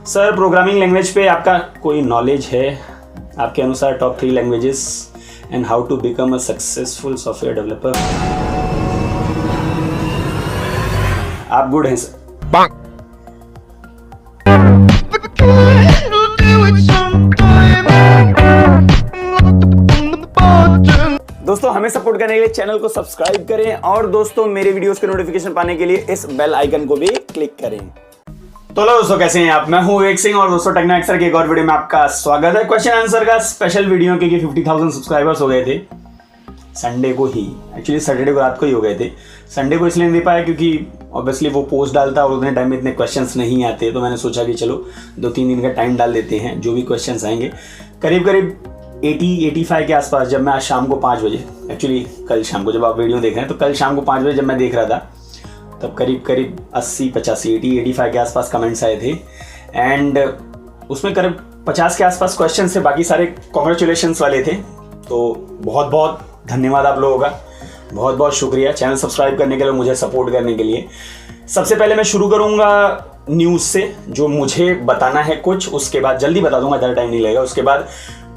Sir programming language पे आपका कोई नॉलेज है? आपके अनुसार top 3 languages and how to become a successful software developer. आप गुड हैं सर? दोस्तों हमें सपोर्ट करने के लिए चैनल को सब्सक्राइब करें और दोस्तों मेरे वीडियोस के नोटिफिकेशन पाने के लिए इस बेल आइकन को भी क्लिक करें। तो लो दोस्तों, कैसे हैं आप? मैं हूं विवेक सिंह और दोस्तों टेक्नो एक्सर के एक और वीडियो में आपका स्वागत है। क्वेश्चन आंसर का स्पेशल वीडियो, क्योंकि 50,000 सब्सक्राइबर्स हो गए थे संडे को ही, एक्चुअली सैटरडे को रात को ही हो गए थे। संडे को इसलिए नहीं दे पाया क्योंकि ऑब्वियसली वो पोस्ट डालता और उतने टाइम में इतने क्वेश्चंस नहीं आते, तो मैंने सोचा कि चलो 2-3 दिन का टाइम डाल देते हैं। जो भी क्वेश्चंस आएंगे करीब करीब 80-85 के आसपास, जब मैं आज शाम को 5 बजे, एक्चुअली कल शाम को जब आप वीडियो देख रहे हैं तो कल शाम को 5 बजे जब मैं देख रहा था तब करीब करीब 80-85 के आसपास कमेंट्स आए थे एंड उसमें करीब 50 के आसपास क्वेश्चन थे, बाकी सारे कॉन्ग्रेचुलेशंस वाले थे। तो बहुत बहुत धन्यवाद आप लोगों का, बहुत बहुत शुक्रिया चैनल सब्सक्राइब करने के लिए, मुझे सपोर्ट करने के लिए। सबसे पहले मैं शुरू करूंगा न्यूज़ से, जो मुझे बताना है कुछ, उसके बाद जल्दी बता दूंगा, ज़्यादा टाइम नहीं लगेगा। उसके बाद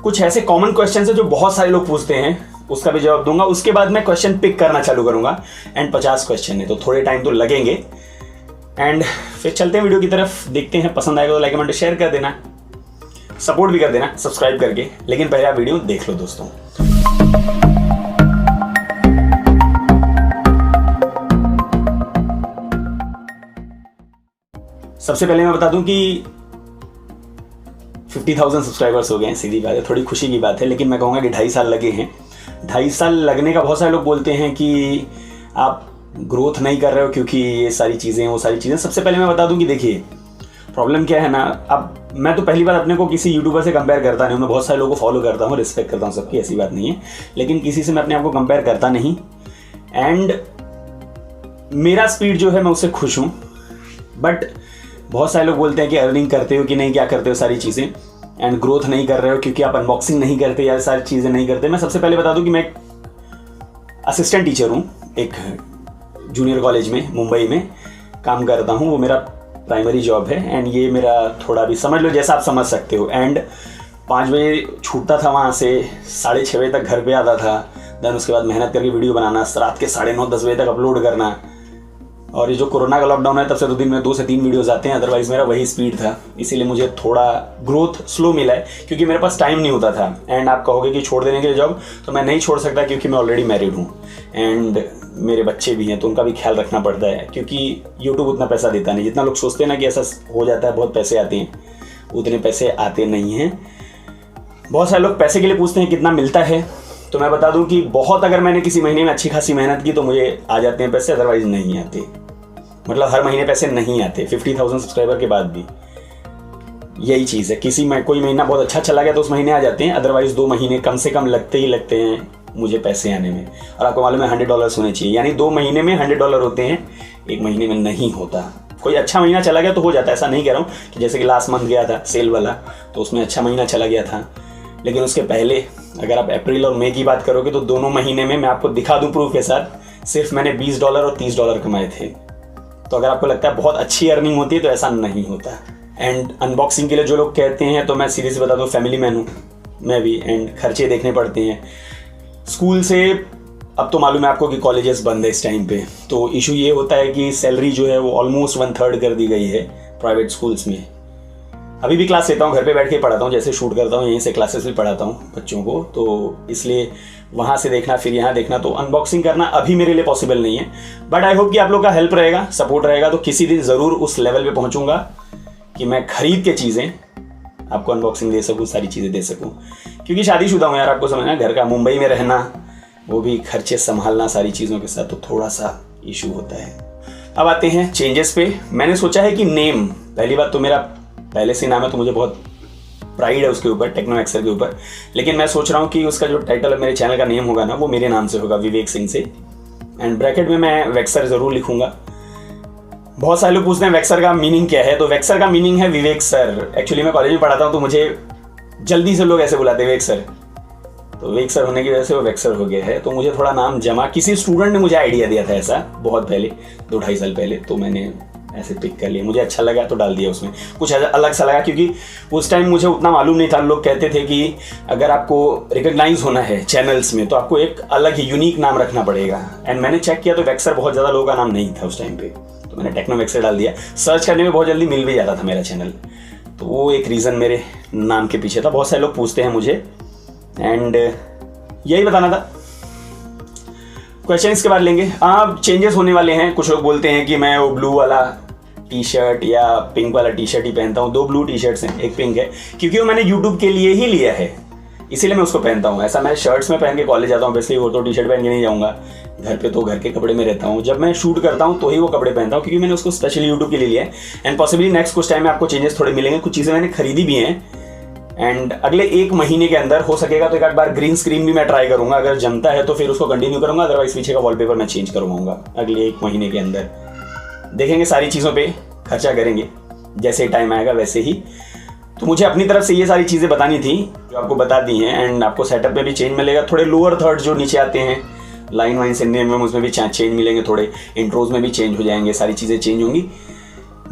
कुछ ऐसे कॉमन क्वेश्चन है जो बहुत सारे लोग पूछते हैं, उसका भी जवाब दूंगा। उसके बाद मैं क्वेश्चन पिक करना चालू करूंगा एंड 50 क्वेश्चन है तो थोड़े टाइम तो लगेंगे। एंड फिर चलते हैं वीडियो की तरफ, देखते हैं। पसंद आएगा तो लाइक कमेंट शेयर कर देना, सपोर्ट भी कर देना सब्सक्राइब करके। लेकिन पहले आप वीडियो देख लो दोस्तों। सबसे पहले मैं बता दूं कि 50,000 सब्सक्राइबर्स हो गए हैं, सीधी बात है, थोड़ी खुशी की बात है। लेकिन मैं कहूँगा कि 2.5 साल लगे हैं। 2.5 साल लगने का बहुत सारे लोग बोलते हैं कि आप ग्रोथ नहीं कर रहे हो क्योंकि ये सारी चीज़ें वो सारी चीज़ें। सबसे पहले मैं बता दूं कि देखिए प्रॉब्लम क्या है ना, अब मैं तो पहली बार अपने को किसी यूट्यूबर से कंपेयर करता नहीं हूँ। मैं बहुत सारे लोगों को फॉलो करता हूँ, रिस्पेक्ट करता हूँ सबकी, ऐसी बात नहीं है, लेकिन किसी से मैं अपने आप को कंपेयर करता नहीं। एंड मेरा स्पीड जो है मैं उससे खुश हूँ। बट बहुत सारे लोग बोलते हैं कि अर्निंग करते हो कि नहीं, क्या करते हो सारी चीज़ें, एंड ग्रोथ नहीं कर रहे हो क्योंकि आप अनबॉक्सिंग नहीं करते या सारी चीज़ें नहीं करते। मैं सबसे पहले बता दूं कि मैं असिस्टेंट टीचर हूं, एक जूनियर कॉलेज में मुंबई में काम करता हूं। वो मेरा प्राइमरी जॉब है एंड ये मेरा थोड़ा भी समझ लो जैसा आप समझ सकते हो। एंड 5 बजे छूटता था वहाँ से, 6:30 बजे तक घर पर आता था। देन उसके बाद मेहनत करके वीडियो बनाना, रात के 9:30-10 बजे तक अपलोड करना। और ये जो कोरोना का लॉकडाउन है तब से 2 दिन में 2 से 3 वीडियोस आते हैं, अदरवाइज मेरा वही स्पीड था। इसीलिए मुझे थोड़ा ग्रोथ स्लो मिला है क्योंकि मेरे पास टाइम नहीं होता था। एंड आप कहोगे कि छोड़ देने के लिए जॉब, तो मैं नहीं छोड़ सकता क्योंकि मैं ऑलरेडी मैरिड हूँ एंड मेरे बच्चे भी हैं, तो उनका भी ख्याल रखना पड़ता है क्योंकि यूट्यूब उतना पैसा देता नहीं। जितना लोग सोचते हैं ना कि ऐसा हो जाता है, बहुत पैसे आते हैं, उतने पैसे आते नहीं हैं। बहुत सारे लोग पैसे के लिए पूछते हैं कितना मिलता है, तो मैं बता दूं कि बहुत, अगर मैंने किसी महीने में अच्छी खासी मेहनत की तो मुझे आ जाते हैं पैसे, अदरवाइज नहीं आते। मतलब हर महीने पैसे नहीं आते, 50,000 सब्सक्राइबर के बाद भी यही चीज़ है। किसी में कोई महीना बहुत अच्छा चला गया तो उस महीने आ जाते हैं, अदरवाइज 2 महीने कम से कम लगते ही लगते हैं मुझे पैसे आने में। और आपको मालूम है $100 होने चाहिए, यानी 2 महीने में $100 होते हैं, 1 महीने में नहीं होता। कोई अच्छा महीना चला गया तो हो जाता है, ऐसा नहीं कह रहा हूँ कि जैसे कि लास्ट मंथ गया था सेल वाला तो उसमें अच्छा महीना चला गया था। लेकिन उसके पहले अगर आप अप्रैल और मई की बात करोगे तो दोनों महीने में मैं आपको दिखा दूँ प्रूफ के साथ, सिर्फ मैंने $20 और $30 कमाए थे। तो अगर आपको लगता है बहुत अच्छी अर्निंग होती है तो ऐसा नहीं होता। एंड अनबॉक्सिंग के लिए जो लोग कहते हैं, तो मैं सीरियस बता दूं, फैमिली मैन हूँ मैं भी, एंड खर्चे देखने पड़ते हैं स्कूल से। अब तो मालूम है आपको कि कॉलेजेस बंद है इस टाइम पे, तो इशू ये होता है कि सैलरी जो है वो ऑलमोस्ट 1/3 कर दी गई है प्राइवेट स्कूल्स में। अभी भी क्लास लेता हूँ, घर पे बैठ के पढ़ाता हूँ, जैसे शूट करता हूँ यहीं से क्लासेस भी पढ़ाता हूँ बच्चों को, तो इसलिए वहाँ से देखना फिर यहाँ देखना, तो अनबॉक्सिंग करना अभी मेरे लिए पॉसिबल नहीं है। बट आई होप कि आप लोग का हेल्प रहेगा, सपोर्ट रहेगा, तो किसी दिन ज़रूर उस लेवल पे पहुँचूंगा कि मैं खरीद के चीज़ें आपको अनबॉक्सिंग दे सकूँ, सारी चीज़ें दे सकूँ। क्योंकि शादीशुदा हूँ यार, आपको समझना, घर का मुंबई में रहना, वो भी खर्चे संभालना सारी चीज़ों के साथ, तो थोड़ा सा इशू होता है। अब आते हैं चेंजेस पे। मैंने सोचा है कि नेम, पहली बात तो मेरा पहले से नाम है तो मुझे बहुत प्राइड है उसके ऊपर, टेक्नो एक्सर के ऊपर। लेकिन मैं सोच रहा हूँ कि उसका जो टाइटल मेरे चैनल का नेम होगा ना, वो मेरे नाम से होगा, विवेक सिंह से, एंड ब्रैकेट में मैं वेक्सर ज़रूर लिखूंगा। बहुत सारे लोग पूछते हैं वेक्सर का मीनिंग क्या है, तो वेक्सर का मीनिंग है विवेक सर। एक्चुअली मैं कॉलेज में पढ़ाता हूँ तो मुझे जल्दी से लोग ऐसे बुलाते हैं विवेक सर, तो विवेक सर होने की वजह से वो वेक्सर हो गया है। तो मुझे थोड़ा नाम जमा, किसी स्टूडेंट ने मुझे आइडिया दिया था ऐसा बहुत पहले, 2-2.5 साल पहले, तो मैंने ऐसे पिक कर लिया, मुझे अच्छा लगा तो डाल दिया उसमें, कुछ अलग सा लगा, क्योंकि उस टाइम मुझे उतना मालूम नहीं था। लोग कहते थे कि अगर आपको रिकग्नाइज होना है चैनल्स में तो आपको एक अलग ही यूनिक नाम रखना पड़ेगा। एंड मैंने चेक किया तो वेक्सर बहुत ज़्यादा लोगों का नाम नहीं था उस टाइम पे, तो मैंने टेक्नो वेक्सर डाल दिया। सर्च करने में बहुत जल्दी मिल भी जाता था मेरा चैनल, तो वो एक रीज़न मेरे नाम के पीछे था। बहुत सारे लोग पूछते हैं मुझे, एंड यही बताना था। क्वेश्चन इसके बाद लेंगे। आप चेंजेस होने वाले हैं। कुछ लोग बोलते हैं कि मैं वो ब्लू वाला टी शर्ट या पिंक वाला टी शर्ट ही पहनता हूँ। 2 ब्लू टी शर्ट्स हैं, एक पिंक है, क्योंकि वो मैंने यूट्यूब के लिए ही लिया है, इसीलिए मैं उसको पहनता हूँ। ऐसा मैं शर्ट्स में पहन के कॉलेज जाता हूँ, वैसे ही वो तो टी शर्ट पहन के नहीं जाऊँगा। घर पे तो घर के कपड़े में रहता हूँ, जब मैं शूट करता हूँ तो ही वो कपड़े पहनता हूँ, क्योंकि मैंने उसको स्पेशली यूट्यूब के लिए लिया है। एंड पॉसिबली नेक्स्ट कुछ टाइम में आपको चेंजेस थोड़े मिलेंगे। कुछ चीज़ें मैंने खरीदी भी हैं, एंड अगले 1 महीने के अंदर हो सकेगा तो एक आध बार ग्रीन स्क्रीन भी मैं ट्राई करूंगा। अगर जमता है तो फिर उसको कंटिन्यू करूंगा, अदरवाइज पीछे का वॉलपेपर मैं चेंज करवाऊंगा अगले 1 महीने के अंदर। देखेंगे, सारी चीज़ों पे खर्चा करेंगे, जैसे टाइम आएगा वैसे ही। तो मुझे अपनी तरफ से ये सारी चीज़ें बतानी थी जो आपको बता दी हैं। एंड आपको सेटअप में भी चेंज मिलेगा, थोड़े लोअर थर्ड जो नीचे आते हैं लाइन वाइन सिनने में, उसमें भी चेंज मिलेंगे, थोड़े इंट्रोज में भी चेंज हो जाएंगे, सारी चीज़ें चेंज होंगी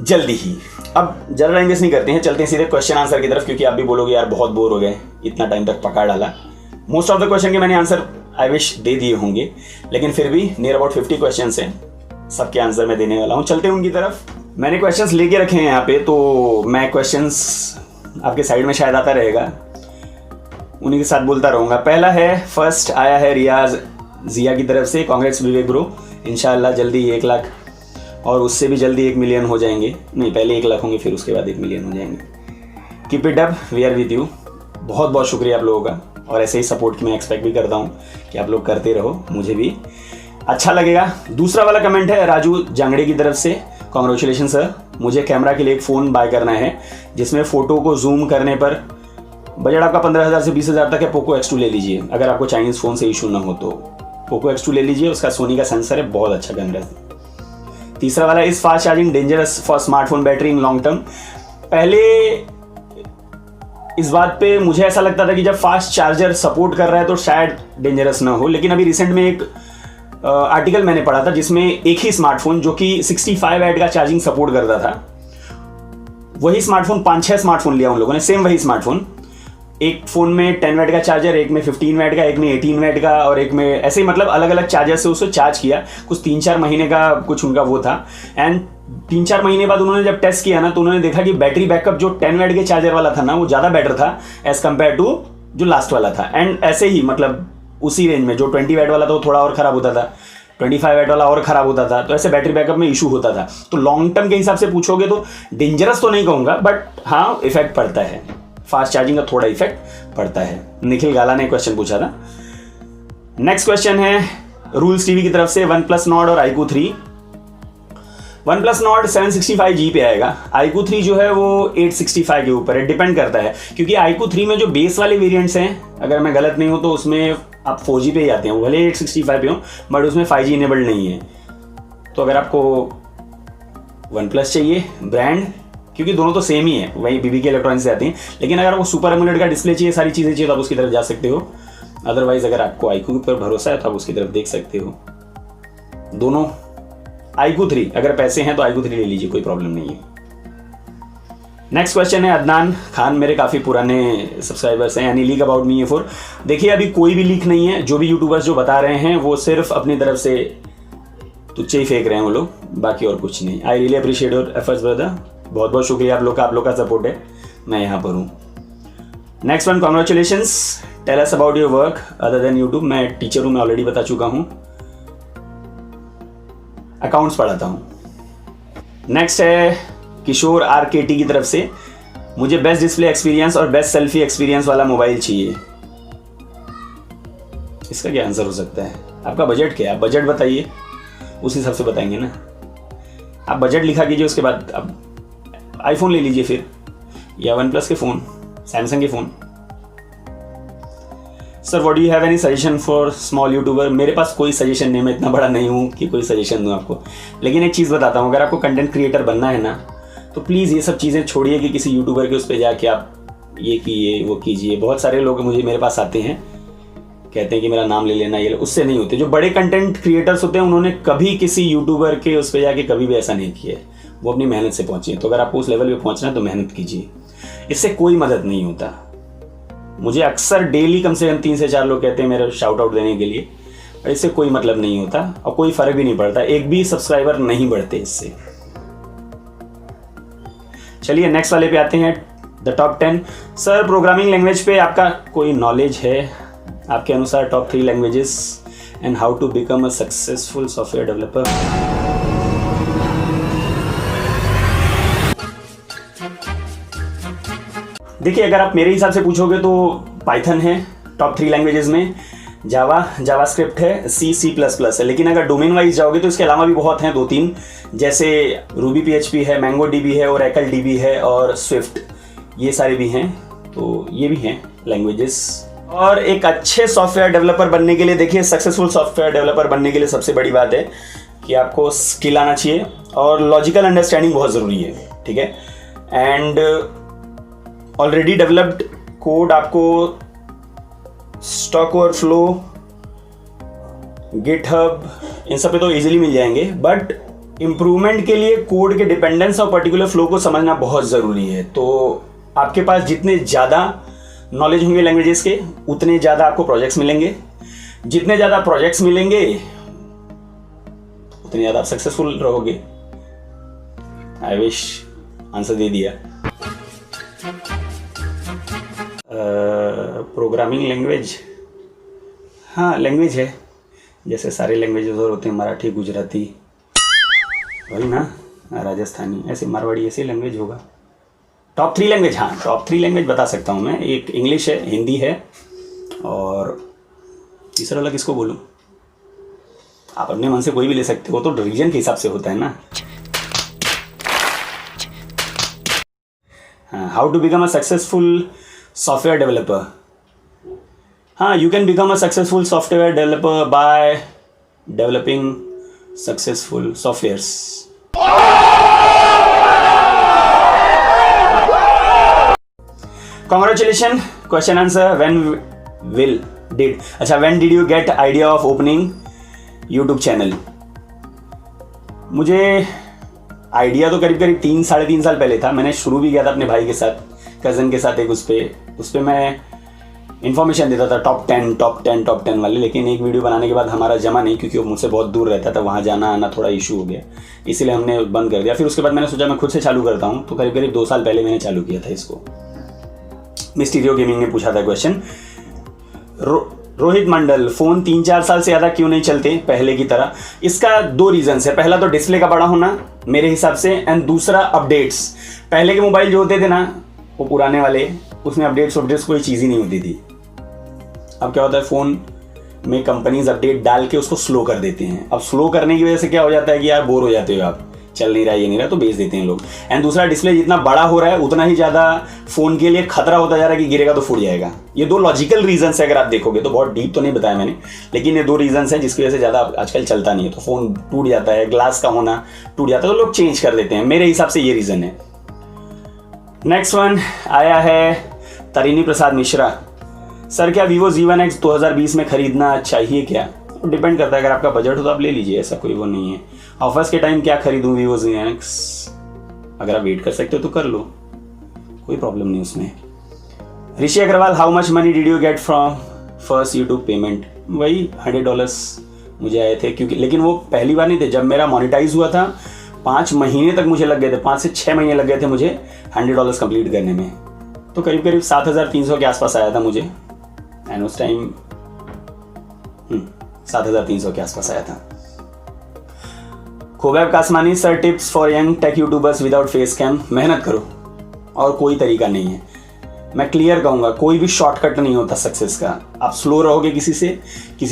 जल्दी ही। अब ज़्यादा टाइम वेस्ट नहीं करते हैं, चलते हैं सीधे क्वेश्चन आंसर की तरफ, क्योंकि आप भी बोलोगे यार बहुत बोर हो गए, इतना टाइम तक पका डाला। मोस्ट ऑफ द क्वेश्चन के मैंने आंसर आई विश दे दिए होंगे, लेकिन फिर भी नियर अबाउट 50 क्वेश्चन हैं, सबके आंसर मैं देने वाला हूँ। चलते हैं उनकी तरफ। मैंने क्वेश्चंस लेके रखे हैं यहाँ पे, तो मैं क्वेश्चंस आपके साइड में शायद आता रहेगा, उन्हीं के साथ बोलता रहूँगा। पहला है, फर्स्ट आया है रियाज जिया की तरफ से, कांग्रेस विवेक ब्रो, इंशाल्लाह जल्दी 1 लाख और उससे भी जल्दी 1 मिलियन हो जाएंगे। नहीं, पहले 1 लाख होंगे फिर उसके बाद 1 मिलियन हो जाएंगे। Keep it up, we are with you. बहुत बहुत शुक्रिया आप लोगों का, और ऐसे ही सपोर्ट मैं एक्सपेक्ट भी करता हूँ कि आप लोग करते रहो, मुझे भी अच्छा लगेगा। दूसरा वाला कमेंट है राजू जांगड़े की तरफ से, कॉन्ग्रेचुलेशन सर, मुझे कैमरा के लिए एक फ़ोन बाय करना है जिसमें फ़ोटो को जूम करने पर बजट आपका 15,000 से 20,000 तक है। पोको X2 ले लीजिए, अगर आपको चाइनीज़ फ़ोन से इशू ना हो तो पोको X2 ले लीजिए, उसका सोनी का सेंसर है, बहुत अच्छा कैमरा है। तीसरा वाला, इस fast charging dangerous for smartphone battery in long term. पहले इस बात पे मुझे ऐसा लगता था कि जब फास्ट चार्जर सपोर्ट कर रहा है तो शायद डेंजरस ना हो, लेकिन अभी रिसेंट में एक आर्टिकल मैंने पढ़ा था जिसमें एक ही स्मार्टफोन जो कि 65 वाट का चार्जिंग सपोर्ट करता था, वही स्मार्टफोन 5-6 स्मार्टफोन लिया उन लोगों ने, सेम वही स्मार्टफोन, एक फ़ोन में 10 वाट का चार्जर, एक में 15 वाट का, एक में 18 वाट का, और एक में ऐसे ही, मतलब अलग अलग चार्जर से उसको चार्ज किया। कुछ 3-4 महीने का कुछ उनका वो था, एंड 3-4 महीने बाद उन्होंने जब टेस्ट किया ना, तो उन्होंने देखा कि बैटरी बैकअप जो 10 वाट के चार्जर वाला था ना, वो ज़्यादा बेटर था एज़ कम्पेयर टू जो लास्ट वाला था। एंड ऐसे ही मतलब उसी रेंज में जो 20 वाट वाला था वो थोड़ा और ख़राब होता था, 25 वाट वाला और ख़राब होता था, तो ऐसे बैटरी बैकअप में इशू होता था। तो लॉन्ग टर्म के हिसाब से पूछोगे तो डेंजरस तो नहीं कहूँगा, बट हाँ इफेक्ट पड़ता है, फास्ट चार्जिंग का थोड़ा इफेक्ट पड़ता है। निखिल गाला ने क्वेश्चन पूछा था। नेक्स्ट क्वेश्चन है रूल्स टीवी की तरफ से, OnePlus Nord और iQOO 3। OnePlus Nord 765G पे आएगा, iQOO 3 जो है वो 865 के ऊपर है, डिपेंड करता है, क्योंकि iQOO 3 में जो बेस वाले वेरिएंट्स हैं, अगर मैं गलत नहीं हूँ तो उसमें आप 4G पे ही आते हैं, वो भले 865 पे हो, बट उसमें 5G इनेबल्ड नहीं है। तो अगर आपको OnePlus चाहिए ब्रांड, क्योंकि दोनों तो सेम ही है, वही BBK इलेक्ट्रॉनिक्स से आती हैं, लेकिन अगर आपको सुपर एमोलेड का डिस्प्ले चाहिए, सारी चीज़ें चाहिए, तो आप उसकी तरफ जा सकते हो। अदरवाइज अगर आपको iQOO पर भरोसा है तो आप उसकी तरफ देख सकते हो। दोनों iQOO 3, अगर पैसे हैं तो iQOO 3 ले लीजिए, कोई प्रॉब्लम नहीं है। नेक्स्ट क्वेश्चन है अदनान खान, मेरे काफ़ी पुराने सब्सक्राइबर्स हैं, यानी लीक अबाउट मी A4। देखिए अभी कोई भी लीक नहीं है, जो भी यूट्यूबर्स जो बता रहे हैं वो सिर्फ अपनी तरफ से तुच्चे ही फेंक रहे हैं वो लोग, बाकी और कुछ नहीं। I really appreciate your efforts brother, बहुत बहुत शुक्रिया आप लोग का सपोर्ट है, मैं यहाँ पर हूँ। Next one, congratulations, tell us about your work other than YouTube. मैं टीचर हूँ, मैं ऑलरेडी बता चुका हूँ, अकाउंट्स पढ़ाता हूँ। नेक्स्ट है किशोर RKT की तरफ से, मुझे बेस्ट डिस्प्ले एक्सपीरियंस और बेस्ट सेल्फी एक्सपीरियंस वाला मोबाइल चाहिए। इसका क्या आंसर हो सकता है? आपका बजट क्या है? आप बजट बताइए, उस हिसाब से बताएंगे ना। आप बजट लिखा कीजिए, उसके बाद आप आईफोन ले लीजिए फिर, या OnePlus के फ़ोन, सैमसंग के phone. Sir what do you have any suggestion for small YouTuber? मेरे पास कोई सजेशन नहीं, मैं इतना बड़ा नहीं हूँ कि कोई सजेशन दूँ आपको, लेकिन एक चीज़ बताता हूँ, अगर आपको कंटेंट क्रिएटर बनना है ना, तो प्लीज़ ये सब चीज़ें छोड़िए कि किसी यूट्यूबर के उस पर जाके आप ये कीजिए वो कीजिए। बहुत सारे लोग मेरे पास आते हैं, कहते हैं कि मेरा नाम ले लेना, ये उससे नहीं होते। जो बड़े कंटेंट क्रिएटर्स होते हैं उन्होंने कभी किसी यूट्यूबर के उस पर जाके कभी भी ऐसा नहीं किया है, वो अपनी मेहनत से पहुंची है। तो अगर आपको उस लेवल पे पहुंचना है तो मेहनत कीजिए, इससे कोई मदद नहीं होता। मुझे अक्सर डेली कम से कम 3 से 4 लोग कहते हैं मेरे शाउट आउट देने के लिए, और इससे कोई मतलब नहीं होता और कोई फर्क भी नहीं पड़ता, एक भी सब्सक्राइबर नहीं बढ़ते इससे। चलिए नेक्स्ट वाले पे आते हैं, the top 10। Sir programming language पे आपका कोई नॉलेज है? आपके अनुसार top 3 languages and how to become a successful software developer. देखिए अगर आप मेरे हिसाब से पूछोगे तो पाइथन है टॉप 3 लैंग्वेजेस में, जावास्क्रिप्ट है, C++ है। लेकिन अगर डोमेन वाइज जाओगे तो इसके अलावा भी बहुत हैं 2-3, जैसे रूबी PHP है, MongoDB है, Oracle DB है और स्विफ्ट, ये सारे भी हैं। तो ये भी हैं लैंग्वेजेस। और एक अच्छे सॉफ्टवेयर डेवलपर बनने के लिए, देखिए सक्सेसफुल सॉफ्टवेयर डेवलपर बनने के लिए सबसे बड़ी बात है कि आपको स्किल आना चाहिए और लॉजिकल अंडरस्टैंडिंग बहुत ज़रूरी है, ठीक है। एंड ऑलरेडी डेवलप्ड कोड आपको स्टॉक ओवरफ्लो, गिटहब, इन सब पे तो इजीली मिल जाएंगे, बट इम्प्रूवमेंट के लिए कोड के डिपेंडेंस और पर्टिकुलर फ्लो को समझना बहुत ज़रूरी है। तो आपके पास जितने ज़्यादा नॉलेज होंगे लैंग्वेजेस के, उतने ज़्यादा आपको प्रोजेक्ट्स मिलेंगे, जितने ज़्यादा प्रोजेक्ट्स मिलेंगे उतने ज़्यादा आप सक्सेसफुल रहोगे। आई विश आंसर दे दिया। प्रोग्रामिंग लैंग्वेज, हाँ लैंग्वेज है, जैसे सारे लैंग्वेजेस और होते हैं, मराठी, गुजराती, वही ना, राजस्थानी, ऐसे मारवाड़ी, ऐसे लैंग्वेज होगा। टॉप 3 लैंग्वेज, हाँ टॉप 3 लैंग्वेज बता सकता हूँ मैं। एक इंग्लिश है, हिंदी है, और तीसरा वाला किसको बोलूँ? आप अपने मन से कोई भी ले सकते हो, तो रीजन के हिसाब से होता है ना। हाँ, how to become a successful software developer. हाँ, you can become a successful software developer by developing successful softwares. Congratulation. Question answer, when did you get idea of opening YouTube channel? मुझे idea तो करीब 3-3.5 साल पहले था। मैंने शुरू भी किया था अपने भाई के साथ, कज़न के साथ, एक उस पर मैं इन्फॉर्मेशन देता था टॉप 10 वाले। लेकिन एक वीडियो बनाने के बाद हमारा जमा नहीं, क्योंकि वो मुझसे बहुत दूर रहता था, वहाँ जाना आना थोड़ा इशू हो गया, इसीलिए हमने बंद कर दिया। फिर उसके बाद मैंने सोचा मैं खुद से चालू करता हूँ, तो करीब 2 साल पहले मैंने चालू किया था इसको। मिस्टीरियो गेमिंग ने पूछा था क्वेश्चन। रोहित मंडल, फ़ोन 3-4 साल से ज़्यादा क्यों नहीं चलते पहले की तरह? इसका 2 रीज़न्स है। पहला तो डिस्प्ले का बड़ा होना मेरे हिसाब से, एंड दूसरा अपडेट्स। पहले के मोबाइल जो होते थे ना, वो पुराने वाले, उसमें अपडेट्स कोई चीज़ ही नहीं होती थी। अब क्या होता है, फ़ोन में कंपनीज अपडेट डाल के उसको स्लो कर देते हैं। अब स्लो करने की वजह से क्या हो जाता है कि यार बोर हो जाते हो आप, चल नहीं रहा, ये नहीं रहा, तो बेच देते हैं लोग। एंड दूसरा, डिस्प्ले जितना बड़ा हो रहा है उतना ही ज़्यादा फ़ोन के लिए खतरा होता जा रहा है कि गिरेगा तो फूट जाएगा। ये 2 लॉजिकल रीजंस है, अगर आप देखोगे तो। बहुत डीप तो नहीं बताया मैंने, लेकिन ये 2 रीजंस हैं जिसकी वजह से ज़्यादा आजकल चलता नहीं है। तो फ़ोन टूट जाता है, ग्लास का होना टूट जाता है, तो लोग चेंज कर देते हैं। मेरे हिसाब से ये रीज़न है। नेक्स्ट वन आया है तरिणी प्रसाद मिश्रा। सर क्या Vivo Z1X 2020 में खरीदना चाहिए क्या? डिपेंड करता है, अगर आपका बजट हो तो आप ले लीजिए, ऐसा कोई वो नहीं है। ऑफर्स के टाइम क्या खरीदूं Vivo Z1X? अगर आप वेट कर सकते हो तो कर लो, कोई प्रॉब्लम नहीं उसमें। Rishi Agarwal, how much money did you get from first YouTube payment? वही $100 मुझे आए थे, क्योंकि लेकिन वो पहली बार नहीं थे। जब मेरा मोनेटाइज हुआ था 5 महीने तक मुझे लग गए थे, 5 से 6 महीने लग गए थे मुझे $100 कंप्लीट करने में। तो करीब 7,300 के आसपास आया था मुझे, एंड उस टाइम 7,300 के आसपास आया था। Khobaib Kasmani, sir tips for young tech youtubers without face cam. मेहनत करो, और कोई तरीका नहीं है। मैं क्लियर कहूँगा, कोई भी शॉर्टकट नहीं होता सक्सेस का। आप स्लो रहोगे किसी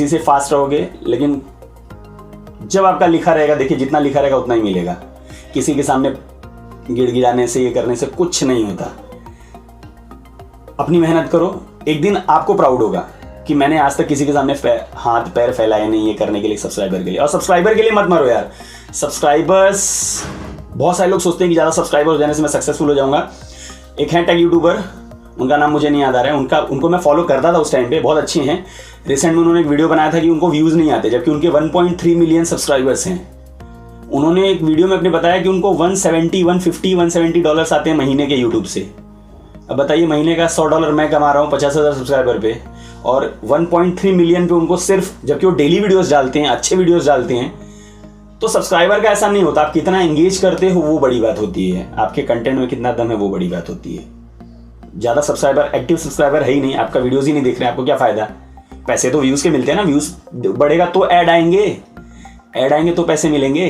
से फास्ट रहोगे, लेकिन जब आपका लिखा रहेगा, देखिए जितना लिखा रहेगा उतना ही मिलेगा। किसी के सामने गिड़गिड़ाने से, ये करने से कुछ नहीं होता। अपनी मेहनत करो, एक दिन आपको प्राउड होगा कि मैंने आज तक किसी के सामने हाथ पैर फैलाए नहीं ये करने के लिए, सब्सक्राइबर के लिए। और सब्सक्राइबर के लिए मत मरो यार। सब्सक्राइबर्स, बहुत सारे लोग सोचते हैं कि ज़्यादा सब्सक्राइबर हो जाने से मैं सक्सेसफुल हो जाऊंगा। एक है टेक यूट्यूबर, उनका नाम मुझे नहीं याद आ रहा है, उनको मैं फॉलो करता था उस टाइम पे, बहुत अच्छे हैं। रिसेंट में उन्होंने एक वीडियो बनाया था कि उनको व्यूज़ नहीं आते, जबकि उनके 1.3 मिलियन सब्सक्राइबर्स हैं। उन्होंने एक वीडियो में अपने बताया कि उनको 170 डॉलर्स आते हैं महीने के यूट्यूब से। अब बताइए, महीने का $100 मैं कमा रहा हूँ 50,000 सब्सक्राइबर पे, और 1.3 मिलियन पे उनको सिर्फ, जबकि वो डेली वीडियोस डालते हैं, अच्छे वीडियोस डालते हैं। तो सब्सक्राइबर का ऐसा नहीं होता, आप कितना एंगेज करते हो वो बड़ी बात होती है, आपके कंटेंट में कितना दम है वो बड़ी बात होती है। ज़्यादा सब्सक्राइबर, एक्टिव सब्सक्राइबर है ही नहीं, आपका वीडियोज़ ही नहीं देख रहे हैं, आपको क्या फ़ायदा। पैसे तो व्यूज़ के मिलते हैं ना, व्यूज़ बढ़ेगा तो ऐड आएंगे तो पैसे मिलेंगे।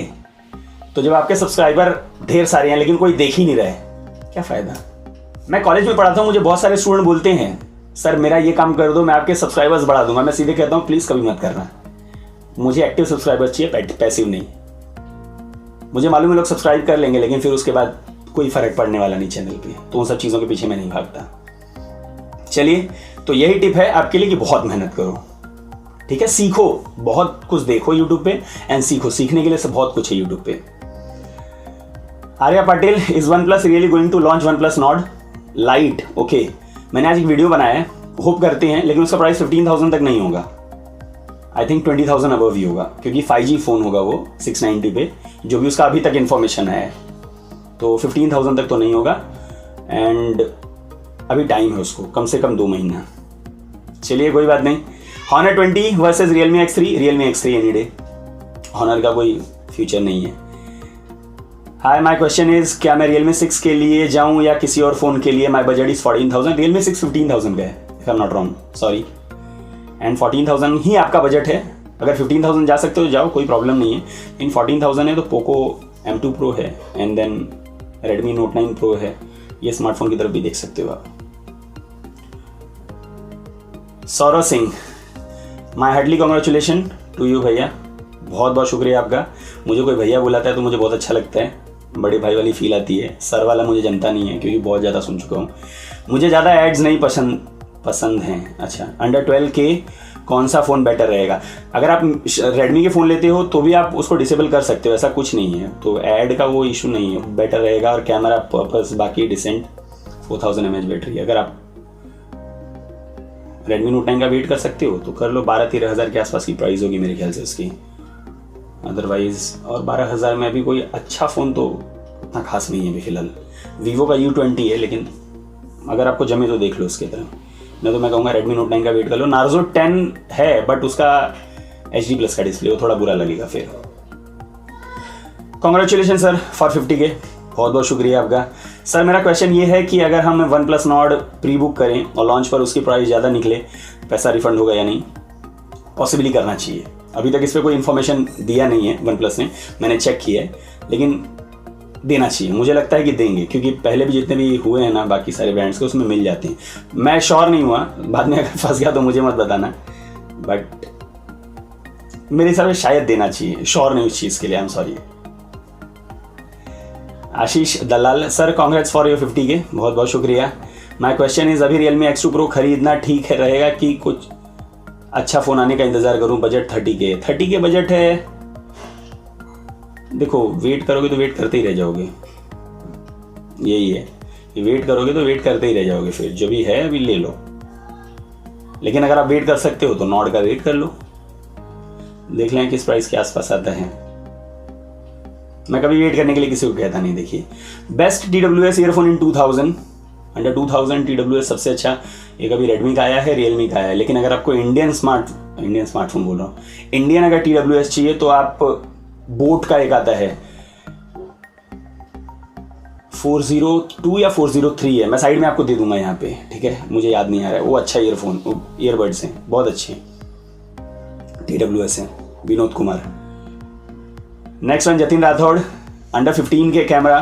तो जब आपके सब्सक्राइबर ढेर सारे हैं लेकिन कोई देख ही नहीं रहा है, क्या फ़ायदा। मैं कॉलेज में पढ़ाता हूँ, मुझे बहुत सारे स्टूडेंट बोलते हैं सर मेरा ये काम कर दो, मैं आपके सब्सक्राइबर्स बढ़ा दूंगा। मैं सीधे कहता हूँ प्लीज़ कभी मत करना, मुझे एक्टिव सब्सक्राइबर्स चाहिए, पैसिव नहीं। मुझे मालूम है लोग सब्सक्राइब कर लेंगे लेकिन फिर उसके बाद कोई फ़र्क पड़ने वाला नहीं चैनल पे, तो उन सब चीज़ों के पीछे मैं नहीं भागता। चलिए, तो यही टिप है आपके लिए कि बहुत मेहनत करो, ठीक है, सीखो, बहुत कुछ देखो यूट्यूब पे एंड सीखो। सीखने के लिए सब बहुत कुछ है यूट्यूब पे। Arya Patil, is OnePlus really going to launch OnePlus Nord Lite? Okay, मैंने आज एक वीडियो बनाया है, होप करते हैं, लेकिन उसका प्राइस 15,000 तक नहीं होगा। आई थिंक 20,000 अबव ही होगा, क्योंकि 5G फ़ोन होगा वो 690 पे, जो भी उसका अभी तक इन्फॉर्मेशन है। तो 15,000 तक तो नहीं होगा, एंड अभी टाइम है उसको, कम से कम 2 महीना। चलिए, कोई बात नहीं। Honor 20 versus Realme X3 any day. Honor का कोई फ्यूचर नहीं है। हाय, माई क्वेश्चन इज, क्या मैं Realme 6 के लिए जाऊं या किसी और फ़ोन के लिए? My budget is 14,000। Realme 6 15,000 का है, if I am not wrong, sorry. And 14,000 ही आपका बजट है। अगर 15,000 जा सकते हो तो जाओ, कोई प्रॉब्लम नहीं है। इन 14,000 है तो पोको M2 Pro है, and then Redmi Note 9 Pro है। ये स्मार्टफोन की तरफ भी देख सकते हो आप। सौरव सिंह, माई हार्डली कॉन्ग्रेचुलेशन टू यू भैया, बहुत बहुत शुक्रिया आपका। मुझे कोई भैया बुलाता है तो मुझे बहुत अच्छा लगता है, बड़े भाई वाली फील आती है। सर वाला मुझे जमता नहीं है, क्योंकि बहुत ज़्यादा सुन चुका हूँ। मुझे ज़्यादा एड्स नहीं पसंद हैं। अच्छा, अंडर 12K कौन सा फ़ोन बेटर रहेगा? अगर आप रेडमी के फ़ोन लेते हो तो भी आप उसको डिसेबल कर सकते हो, ऐसा कुछ नहीं है, तो ऐड का वो इशू नहीं है, बेटर रहेगा। और कैमरा पर्पस बाकी डिसेंट, 4000 mAh बैटरी। अगर आप Redmi Note 9 का वेट कर सकते हो तो कर लो, 12-13 हज़ार के आसपास की प्राइस होगी मेरे ख्याल से उसकी। अदरवाइज, और 12,000 में अभी कोई अच्छा फ़ोन तो उतना खास नहीं है अभी फ़िलहाल। वीवो का U20 है, लेकिन अगर आपको जमे तो देख लो उसके तरह। नहीं तो मैं कहूँगा Redmi Note 9 का वेट कर लो। Narzo 10 है, बट उसका HD+ का डिस्प्ले, वो थोड़ा बुरा लगेगा फिर। कॉन्ग्रेचुलेशन सर फॉर 50K, बहुत बहुत शुक्रिया आपका। सर मेरा क्वेश्चन ये है कि अगर हम OnePlus Nord प्री बुक करें और लॉन्च पर उसकी प्राइस ज़्यादा निकले, पैसा रिफंड होगा या नहीं? पॉसिबली करना चाहिए। अभी तक इस पर कोई इन्फॉर्मेशन दिया नहीं है OnePlus ने, मैंने चेक किया है, लेकिन देना चाहिए। मुझे लगता है कि देंगे, क्योंकि पहले भी जितने भी हुए हैं ना बाकी सारे ब्रांड्स के, उसमें मिल जाते हैं। मैं श्योर नहीं हुआ, बाद में अगर फंस गया तो मुझे मत बताना, बट मेरे हिसाब से शायद देना चाहिए। श्योर नहीं उस चीज़ के लिए, I am sorry. Ashish Dalal, sir congrats for your 50K, बहुत बहुत शुक्रिया। माय क्वेश्चन इज, अभी Realme X2 Pro खरीदना ठीक है रहेगा कि कुछ अच्छा फ़ोन आने का इंतज़ार करूं? बजट 30K बजट है। देखो, वेट करोगे तो वेट करते ही रह जाओगे, यही है कि वेट करोगे तो वेट करते ही रह जाओगे, फिर जो भी है अभी ले लो। लेकिन अगर आप वेट कर सकते हो तो नॉर्ड का वेट कर लो, देख लें किस प्राइस के आसपास आता है। मैं कभी वेट करने के लिए किसी को कहता नहीं। देखिए, बेस्ट TWS ईयरफोन इन 2000, अंडर 2000 TWS सबसे अच्छा एक अभी Redmi का आया है, Realme का आया है। लेकिन अगर आपको इंडियन स्मार्टफोन बोल रहा हूँ, इंडियन अगर TWS चाहिए तो आप बोट का एक आता है 402 या 403 है, मैं साइड में आपको दे दूंगा यहाँ पे, ठीक है, मुझे याद नहीं आ रहा है। वो अच्छा ईयरफोन, ईयरबड्स हैं, बहुत अच्छे TWS हैं। Vinod Kumar. Next one, Jatin Rathore, under 15K camera,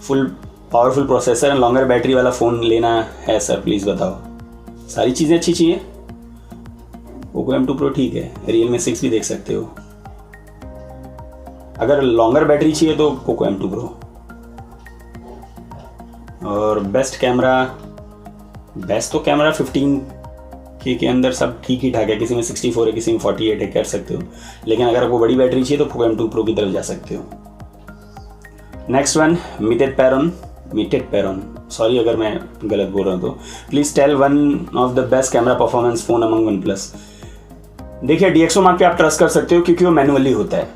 full powerful processor and longer battery वाला फ़ोन लेना है सर, प्लीज़ बताओ। सारी चीज़ें अच्छी चाहिए। पोको M2 Pro ठीक है, Realme 6 भी देख सकते हो। अगर लॉन्गर बैटरी चाहिए तो पोको M2 Pro। और बेस्ट तो कैमरा 15K के अंदर सब ठीक ही ठाक है, किसी में 64 है, किसी में 48 है, कर सकते हो। लेकिन अगर आपको बड़ी बैटरी चाहिए तो पोको M2 Pro की तरफ जा सकते हो। नेक्स्ट वन, मिटेड पैरन, सॉरी अगर मैं गलत बोल रहा हूँ तो। Please tell one of the best camera performance phone among OnePlus। देखिए, DxO Mark पे आप ट्रस्ट कर सकते हो, क्योंकि वो मैनुअली होता है,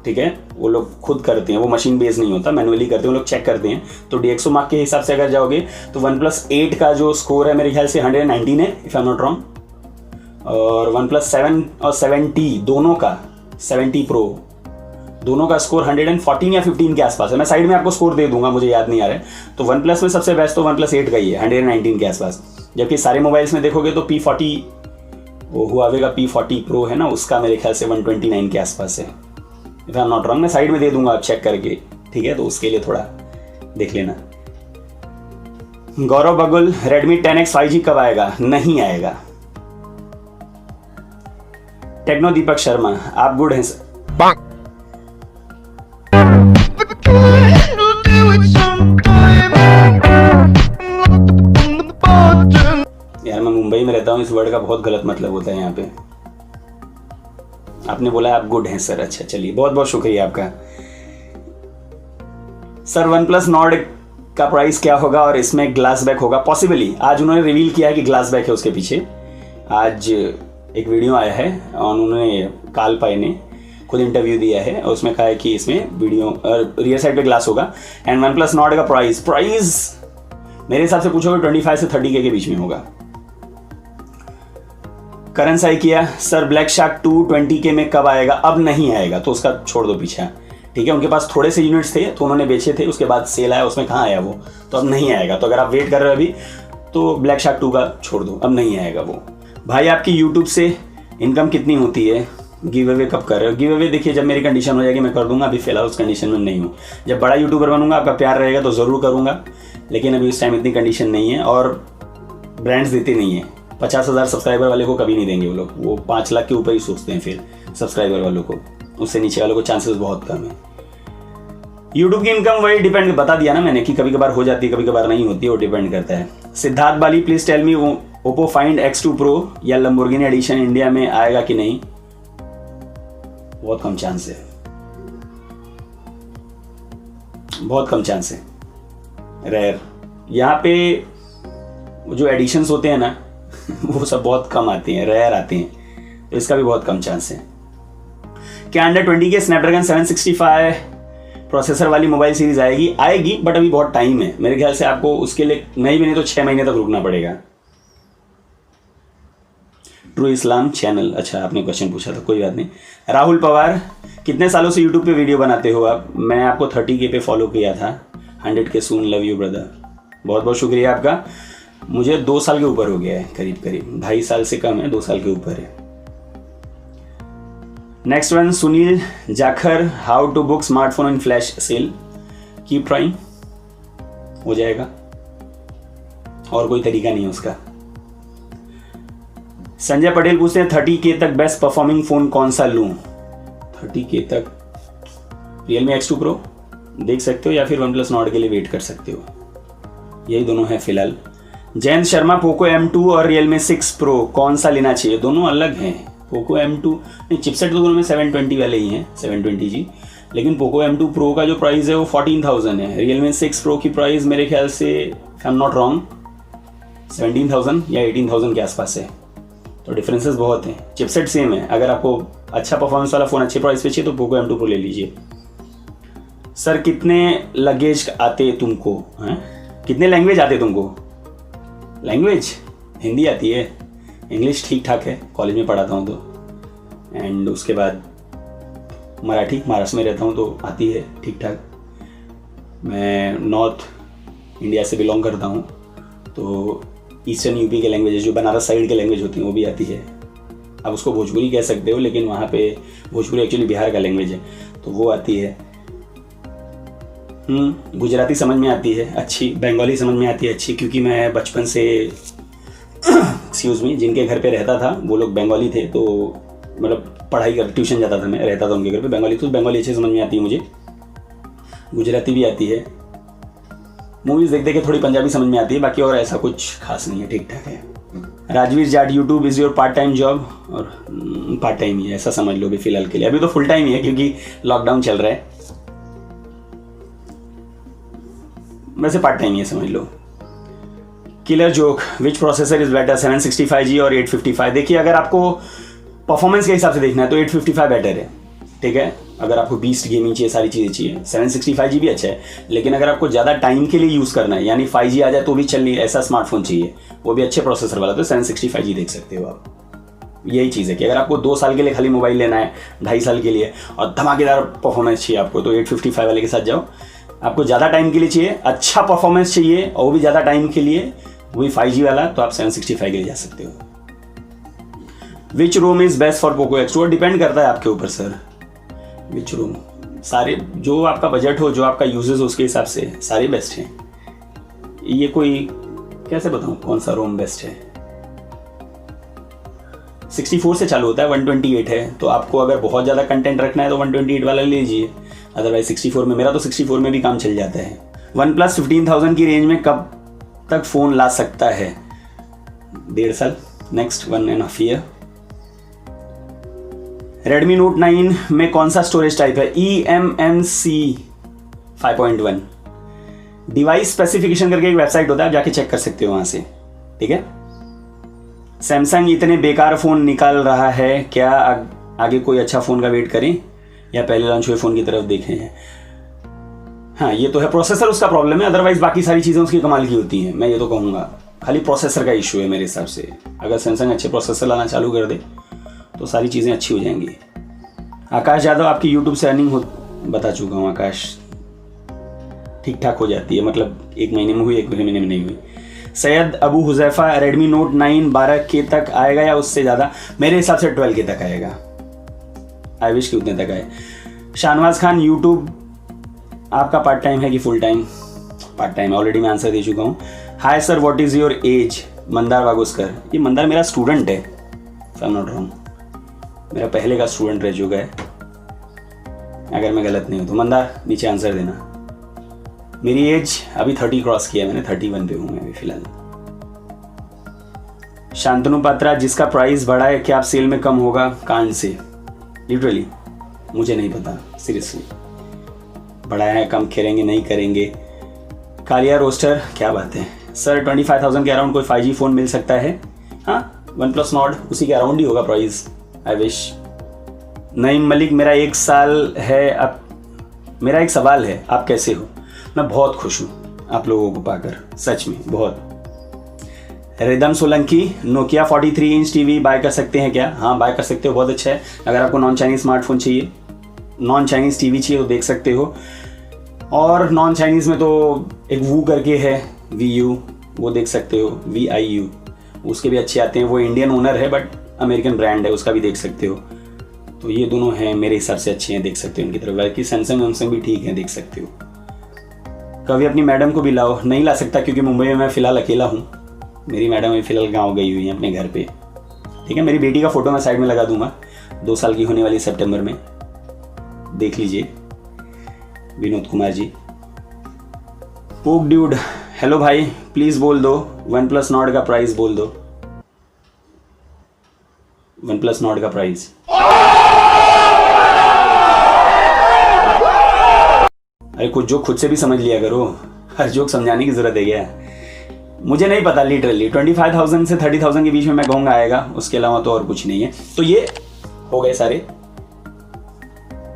ठीक है, वो लोग खुद करते हैं, वो मशीन बेस्ड नहीं होता, मैनुअली करते हैं, वो लोग चेक करते हैं। तो DxO मार्क के हिसाब से अगर जाओगे तो OnePlus 8 का जो स्कोर है मेरे ख्याल से 119 है, if I am not wrong, और OnePlus 7 और 70 दोनों का, 70 Pro दोनों का स्कोर 114 या 15 के आसपास है। मैं साइड में आपको स्कोर दे दूंगा, मुझे याद नहीं आ रहा है। तो OnePlus में सबसे बेस्ट तो OnePlus 8 का ही है, 119 के आसपास। जबकि सारे मोबाइल्स में देखोगे तो P40, वो हुआवे का P40 Pro है ना, उसका मेरे ख्याल से 129 के आसपास है, if I am not wrong. मैं साइड में दे दूंगा आप चेक करके, ठीक है, तो उसके लिए थोड़ा देख लेना। गौरव बगुल, Redmi 10X 5G कब आएगा? नहीं आएगा। टेक्नो दीपक शर्मा, आप गुड हैं सर? यार मैं मुंबई में रहता हूँ, इस वर्ड का बहुत गलत मतलब होता है यहाँ पे। आपने बोला आप गुड हैं सर, अच्छा चलिए, बहुत बहुत शुक्रिया आपका। सर OnePlus Nord का प्राइस क्या होगा और इसमें ग्लास बैक होगा? पॉसिबली आज उन्होंने रिवील किया है कि ग्लास बैक है उसके पीछे। आज एक वीडियो आया है और उन्होंने, काल पाई ने खुद इंटरव्यू दिया है और उसमें कहा है कि इसमें वीडियो रियर साइड पे ग्लास होगा। एंड OnePlus Nord का प्राइस मेरे हिसाब से पूछोगे 25 से 30K के बीच में होगा। करण साई किया, सर ब्लैक शार्क 2 20K में कब आएगा? अब नहीं आएगा, तो उसका छोड़ दो पीछे, ठीक है। उनके पास थोड़े से यूनिट्स थे तो उन्होंने बेचे थे, उसके बाद सेल आया, उसमें कहाँ आया वो, तो अब नहीं आएगा। तो अगर आप वेट कर रहे हो अभी तो ब्लैक शार्क 2 का छोड़ दो, अब नहीं आएगा वो। भाई आपकी यूट्यूब से इनकम कितनी होती है? गिव अवे कब कर रहे हो? गिव अवे देखिए जब मेरी कंडीशन हो जाएगी मैं कर दूंगा, अभी फिलहाल उस कंडीशन में नहीं हूँ। जब बड़ा यूट्यूबर बनूंगा, आपका प्यार रहेगा तो ज़रूर करूँगा, लेकिन अभी इस टाइम इतनी कंडीशन नहीं है। और ब्रांड्स देते नहीं है, 50,000 सब्सक्राइबर वाले को कभी नहीं देंगे वो लोग, वो 5 लाख के ऊपर ही सोचते हैं फिर सब्सक्राइबर वालों को, उससे नीचे वालों को चांसेस बहुत कम है। यूट्यूब की इनकम वही डिपेंड, बता दिया ना मैंने कि कभी कभार हो जाती है, कभी कभार नहीं होती है, वो डिपेंड करता है। Siddharth Bali, please tell me Oppo Find X2 Pro या लंबोर्गिनी एडिशन इंडिया में आएगा कि नहीं? बहुत कम चांस है, बहुत कम चांस है, रेयर। यहाँ पे जो एडिशंस होते हैं ना वो सब बहुत कम आते हैं, रेयर आते हैं, तो इसका भी बहुत कम चांस है। क्या अंडर 20 के स्नैपड्रैगन 765 प्रोसेसर वाली मोबाइल सीरीज आएगी, बट अभी बहुत टाइम है। मेरे ख्याल से आपको उसके लिए नहीं भी नहीं तो 6 महीने तक रुकना पड़ेगा। ट्रू इस्लाम चैनल, अच्छा आपने क्वेश्चन पूछा था, कोई बात नहीं। राहुल पवार, कितने सालों से यूट्यूब पे वीडियो बनाते हो आप? मैं आपको 30K पे फॉलो किया था, 100K soon, love you brother. बहुत बहुत शुक्रिया आपका। मुझे 2 साल के ऊपर हो गया है, करीब 2.5 साल से कम है, 2 साल के ऊपर है। Next one, Sunil Jakhar, how to book smartphone in flash sale? Keep trying, हो जाएगा, और कोई तरीका नहीं है उसका। संजय पटेल पूछते हैं 30K तक बेस्ट परफॉर्मिंग फोन कौन सा लूं? 30K तक Realme X2 Pro देख सकते हो या फिर OnePlus Nord के लिए वेट कर सकते हो, यही दोनों है फिलहाल। जयंत शर्मा, पोको M2 और Realme 6 Pro कौन सा लेना चाहिए? दोनों अलग हैं। पोको M2 नहीं, चिपसेट तो दोनों में 720 वाले ही हैं, 720G, लेकिन पोको M2 Pro का जो प्राइस है वो 14,000 है। Realme 6 Pro की प्राइस मेरे ख्याल से, आई एम नॉट रॉन्ग, 17,000 या 18,000 के आसपास है, तो डिफरेंसेस बहुत हैं। चिपसेट सेम है। अगर आपको अच्छा परफॉर्मेंस वाला फ़ोन अच्छे प्राइस पे चाहिए तो पोको M2 Pro ले लीजिए। सर कितने लगेज आते तुमको हैं? कितने लैंग्वेज आते तुमको? लैंग्वेज हिंदी आती है, इंग्लिश ठीक ठाक है, कॉलेज में पढ़ाता हूँ तो, एंड उसके बाद मराठी, महाराष्ट्र में रहता हूँ तो आती है ठीक ठाक। मैं नॉर्थ इंडिया से बिलोंग करता हूँ तो ईस्टर्न यूपी के लैंग्वेज, जो बनारस साइड के लैंग्वेज होती हैं वो भी आती है। आप उसको भोजपुरी कह सकते हो, लेकिन वहाँ पे भोजपुरी एक्चुअली बिहार का लैंग्वेज है, तो वो आती है। गुजराती समझ में आती है अच्छी, बंगाली समझ में आती है अच्छी, क्योंकि मैं बचपन से एक्सक्यूज़ मी जिनके घर पे रहता था वो लोग बंगाली थे, तो मतलब पढ़ाई कर ट्यूशन जाता था मैं, रहता था उनके घर पे, बंगाली, तो बंगाली अच्छे समझ में आती है मुझे। गुजराती भी आती है, मूवीज़ देख के थोड़ी पंजाबी समझ में आती है, बाकी और ऐसा कुछ खास नहीं है, ठीक ठाक है। Rajveer Jat, YouTube is your part time job? और पार्ट टाइम ही है, ऐसा समझ लो भी फिलहाल के लिए। अभी तो फुल टाइम ही है क्योंकि लॉकडाउन चल रहा है, वैसे पार्ट टाइम ही है समझ लो। Killer joke, which processor is better, 765G और 855? देखिए अगर आपको परफॉर्मेंस के हिसाब से देखना है तो 855 बेटर है, ठीक है। अगर आपको बीस्ट गेमिंग चाहिए, सारी चीज़ें चाहिए, 765GB अच्छा है। लेकिन अगर आपको ज़्यादा टाइम के लिए यूज़ करना है, यानी 5G आ जाए तो भी चल नहीं, ऐसा स्मार्टफोन चाहिए, वो भी अच्छे प्रोसेसर वाला, तो 765G देख सकते हो आप। यही चीज़ है कि अगर आपको 2 साल के लिए खाली मोबाइल लेना है, 2.5 साल के लिए, और धमाकेदार परफॉर्मेंस चाहिए आपको, तो 855 वाले के साथ जाओ। आपको ज़्यादा टाइम के लिए चाहिए, अच्छा परफॉर्मेंस चाहिए और वो भी ज़्यादा टाइम के लिए, वही 5G वाला, तो आप 765 के लिए जा सकते हो। Which ROM is best for Poco X2? Depend करता है आपके ऊपर सर। विच रोम, सारे जो आपका बजट हो, जो आपका यूजेस हो, उसके हिसाब से सारे बेस्ट हैं। ये कोई कैसे बताऊँ कौन सा रोम बेस्ट है? 64 से चालू होता है, 128 है, तो आपको अगर बहुत ज़्यादा कंटेंट रखना है तो 128 वाला ले लीजिए, अदरवाइज 64 में, मेरा तो 64 में भी काम चल जाता है। OnePlus 15,000 की रेंज में कब तक फ़ोन ला सकता है? 1.5 साल, नेक्स्ट 1.5 ईयर। Redmi Note 9 में कौन सा स्टोरेज टाइप है? eMMC 5.1। डिवाइस स्पेसिफिकेशन करके एक वेबसाइट होता है, आप जाके चेक कर सकते हो वहाँ से, ठीक है। सैमसंग इतने बेकार फ़ोन निकाल रहा है, क्या आगे कोई अच्छा फ़ोन का वेट करें या पहले लॉन्च हुए फ़ोन की तरफ देखें? हाँ, ये तो है, प्रोसेसर उसका प्रॉब्लम है, अदरवाइज बाकी सारी चीज़ें उसकी कमाल की होती हैं। मैं ये तो कहूँगा खाली प्रोसेसर का इशू है मेरे हिसाब से। अगर सैमसंग अच्छे प्रोसेसर लाना चालू कर दे तो सारी चीज़ें अच्छी हो जाएंगी। आकाश यादव, आपकी यूट्यूब से अर्निंग हो, बता चुका हूँ आकाश, ठीक ठाक हो जाती है, मतलब 1 महीने में हुई, 1 महीने में नहीं हुई। Syed Abu Huzaifa, Redmi Note 9 12K तक आएगा या उससे ज़्यादा? मेरे हिसाब से 12K तक आएगा। आई विश कि उतने तक आए। शाहनवाज खान, यूट्यूब आपका पार्ट टाइम है कि full time? Part time, already मैं आंसर दे चुका हूँ। Hi sir, what is your age? Mandar Waguskar, ये मंदार मेरा स्टूडेंट है, if I am not wrong, मेरा पहले का स्टूडेंट रह चुका है, अगर मैं गलत नहीं हूँ तो। मंदार नीचे आंसर देना। मेरी एज अभी 30 क्रॉस किया, मैंने 31 पे हूँ मैं अभी फिलहाल। शांतनु पात्रा, जिसका प्राइस बढ़ा है क्या आप सेल में कम होगा? कान से लिटरली मुझे नहीं पता, सीरियसली बढ़ाया है, कम करेंगे नहीं करेंगे। कालिया रोस्टर, क्या बात है सर, 25,000 के अराउंड कोई 5G फ़ोन मिल सकता है? हाँ, OnePlus Nord उसी के अराउंड ही होगा price, I wish. Naeem Malik, मेरा 1 साल है, अब मेरा एक सवाल है, आप कैसे हो? मैं बहुत खुश हूँ आप लोगों को पाकर, सच में बहुत। Ridham Solanki, Nokia 43 inch TV buy कर सकते हैं क्या? हाँ, बाय कर सकते हो, बहुत अच्छा है। अगर आपको नॉन चाइनीज़ स्मार्टफोन चाहिए, नॉन चाइनीज़ टीवी चाहिए तो देख सकते हो। और नॉन चाइनीज़ में तो एक वू करके है, VU, वो देख सकते हो, VIU, उसके भी अच्छे आते हैं। वो इंडियन ओनर है बट अमेरिकन ब्रांड है, उसका भी देख सकते हो। तो ये दोनों हैं मेरे हिसाब से अच्छे हैं, देख सकते हो उनकी तरफ। बाकी सैमसंग भी ठीक है, देख सकते हो। कभी अपनी मैडम को भी लाओ। नहीं ला सकता क्योंकि मुंबई में मैं फ़िलहाल अकेला हूँ, मेरी मैडम अभी फ़िलहाल गाँव गई हुई है अपने घर पे, ठीक है। मेरी बेटी का फ़ोटो मैं साइड में लगा दूंगा, 2 साल की होने वाली सितंबर में, देख लीजिए। विनोद कुमार जी, पोक ड्यूड, हेलो भाई, प्लीज़ बोल दो OnePlus Nord का प्राइस बोल दो। OnePlus Nord का प्राइस, अरे कुछ जोक खुद से भी समझ लिया करो, हर जोक समझाने की जरूरत है क्या? मुझे नहीं पता, लिटरली 25,000 से 30,000 के बीच में मैं कहूँगा आएगा, उसके अलावा तो और कुछ नहीं है। तो ये हो गए सारे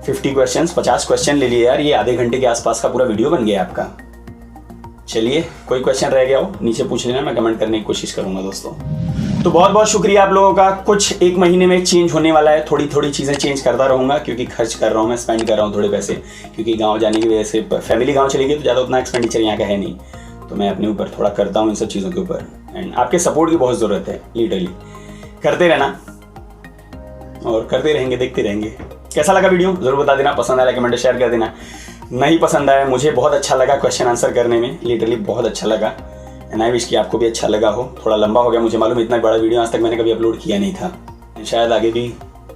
50 क्वेश्चंस, 50 क्वेश्चन ले लिए यार, ये आधे घंटे के आसपास का पूरा वीडियो बन गया आपका। चलिए, कोई क्वेश्चन रह गया हो नीचे पूछ लेना, मैं कमेंट करने की कोशिश करूंगा दोस्तों। तो बहुत बहुत शुक्रिया आप लोगों का। कुछ 1 महीने में चेंज होने वाला है, थोड़ी थोड़ी चीज़ें चेंज करता रहूँगा क्योंकि खर्च कर रहा हूँ मैं, स्पेंड कर रहा हूँ थोड़े पैसे, क्योंकि गाँव जाने की वजह से फैमिली गाँव चली गई तो ज़्यादा उतना एक्सपेंडिचर यहाँ का है नहीं, तो मैं अपने ऊपर थोड़ा करता हूँ इन सब चीज़ों के ऊपर। एंड आपके सपोर्ट की बहुत ज़रूरत है, लिटरली करते रहना और करते रहेंगे, देखते रहेंगे। कैसा लगा वीडियो ज़रूर बता देना, पसंद आया कमेंट शेयर कर देना, नहीं पसंद आया मुझे बहुत अच्छा लगा क्वेश्चन आंसर करने में, लिटरली बहुत अच्छा लगा। एंड आई विश कि आपको भी अच्छा लगा हो। थोड़ा लंबा हो गया मुझे मालूम, इतना बड़ा वीडियो आज तक मैंने कभी अपलोड किया नहीं था, शायद आगे भी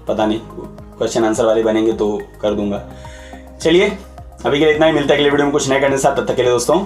पता नहीं क्वेश्चन आंसर वाले बनेंगे तो कर दूंगा। चलिए अभी के लिए इतना ही, मिलता है अगले वीडियो में कुछ नए करने के साथ, तब तक के लिए दोस्तों